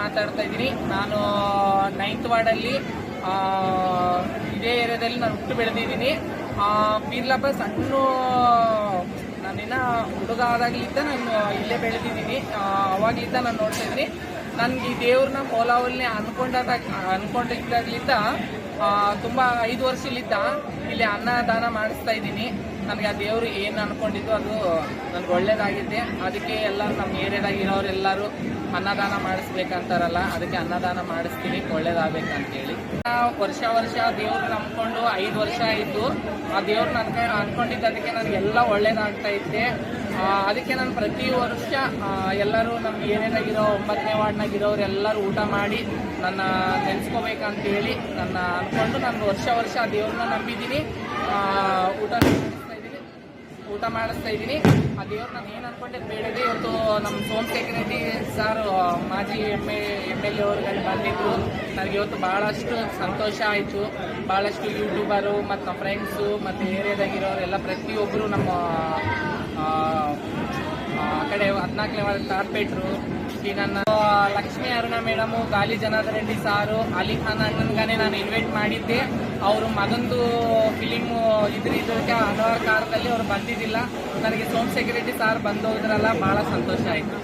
ಮಾತಾಡ್ತಾ ಇದ್ದೀನಿ. ನಾನು 9th ವಾರ್ಡಲ್ಲಿ ಇದೇ ಏರಿಯಾದಲ್ಲಿ ನಾನು ಹುಟ್ಟು ಬೆಳೆದಿದ್ದೀನಿ. ಪೀರ್ಲಪ್ಪ ಸಣ್ಣ ನಾನಿನ್ನ ಹುಡುಗ ಆದಾಗಲಿದ್ದ ನಾನು ಇಲ್ಲೇ ಬೆಳೆದಿದ್ದೀನಿ. ಅವಾಗಲಿದ್ದ ನಾನು ನೋಡ್ತಾ ಇದ್ದೀನಿ. ನನಗೆ ಈ ದೇವ್ರನ್ನ ಮೌಲಾವಲ್ನೇ ಅನ್ಕೊಂಡಿದ್ದಾಗಲಿದ್ದ ತುಂಬ 5 ವರ್ಷಲಿದ್ದ ಇಲ್ಲಿ ಅನ್ನದಾನ ಮಾಡಿಸ್ತಾ ಇದ್ದೀನಿ. ನನಗೆ ಆ ದೇವರು ಏನು ಅನ್ಕೊಂಡಿದ್ದು ಅದು ನನಗೆ ಒಳ್ಳೇದಾಗಿದೆ. ಅದಕ್ಕೆ ಎಲ್ಲ ನಮ್ಮ ಏರಿಯಾದಾಗ ಇರೋರೆಲ್ಲರೂ ಅನ್ನದಾನ ಮಾಡಿಸ್ಬೇಕಂತಾರಲ್ಲ, ಅದಕ್ಕೆ ಅನ್ನದಾನ ಮಾಡಿಸ್ತೀನಿ ಒಳ್ಳೇದಾಗಬೇಕಂತೇಳಿ. ವರ್ಷ ದೇವ್ರು ನಂಬ್ಕೊಂಡು 5 ವರ್ಷ ಆಯಿತು. ಆ ದೇವ್ರನ್ನ ಅನ್ಕೊಂಡಿದ್ದು ಅದಕ್ಕೆ ನನಗೆಲ್ಲ ಒಳ್ಳೇದಾಗ್ತಾ ಇದ್ದೆ. ಅದಕ್ಕೆ ನಾನು ಪ್ರತಿ ವರ್ಷ ಎಲ್ಲರೂ ನಮ್ಮ ಏರಿಯಾದಾಗಿರೋ 9ನೇ ವಾರ್ಡ್ನಾಗಿರೋರು ಎಲ್ಲರೂ ಊಟ ಮಾಡಿ ನನ್ನ ನೆನೆಸ್ಕೋಬೇಕಂತೇಳಿ ನನ್ನ ಅಂದ್ಕೊಂಡು ನಾನು ವರ್ಷ ಆ ದೇವ್ರನ್ನ ನಂಬಿದ್ದೀನಿ. ಊಟ ಮಾಡಿಸ್ತಾ ಇದ್ದೀನಿ. ಆ ದೇವ್ರು ನಾನು ಏನು ಅನ್ಕೊಂಡಿದ್ದು ಬೇಡದೆ. ಇವತ್ತು ನಮ್ಮ ಸೋಮಶೇಖರ್ ರೆಡ್ಡಿ ಸರ್ ಮಾಜಿ ಎಮ್.ಎಲ್.ಎ ಅವ್ರಿಗೆ ಬಂದಿದ್ರು. ನನಗೆ ಇವತ್ತು ಭಾಳಷ್ಟು ಸಂತೋಷ ಆಯಿತು. ಭಾಳಷ್ಟು ಯೂಟ್ಯೂಬರು ಮತ್ತು ನಮ್ಮ ಫ್ರೆಂಡ್ಸು ಮತ್ತು ಏರಿಯಾದಾಗಿರೋರೆಲ್ಲ ಪ್ರತಿಯೊಬ್ಬರು ನಮ್ಮ ಆ ಕಡೆ 14ನೇ ವಾರ್ಡ್ ಕಾರ್ಪೇಟ್ರು, ಈ ನನ್ನ ಲಕ್ಷ್ಮೀ ಅರುಣ ಮೇಡಮು, ಗಾಲಿ ಜನಾರ್ದನ್ ರೆಡ್ಡಿ ಸಾರು, ಅಲಿ ಖಾನ್ ಅಣ್ಣನ್ಗಾನೆ ನಾನು ಇನ್ವೈಟ್ ಮಾಡಿದ್ದೆ. ಅವರು ಮಗಂದು ಫಿಲಿಮು ಇದಕ್ಕೆ ಹಲವಾರು ಕಾರಣದಲ್ಲಿ ಅವ್ರು ಬಂದಿದ್ದಿಲ್ಲ. ನನಗೆ ಸೋಮಶೇಖರ್ ರೆಡ್ಡಿ ಸಾರ್ ಬಂದೋದ್ರಲ್ಲ ಭಾಳ ಸಂತೋಷ ಆಯಿತು.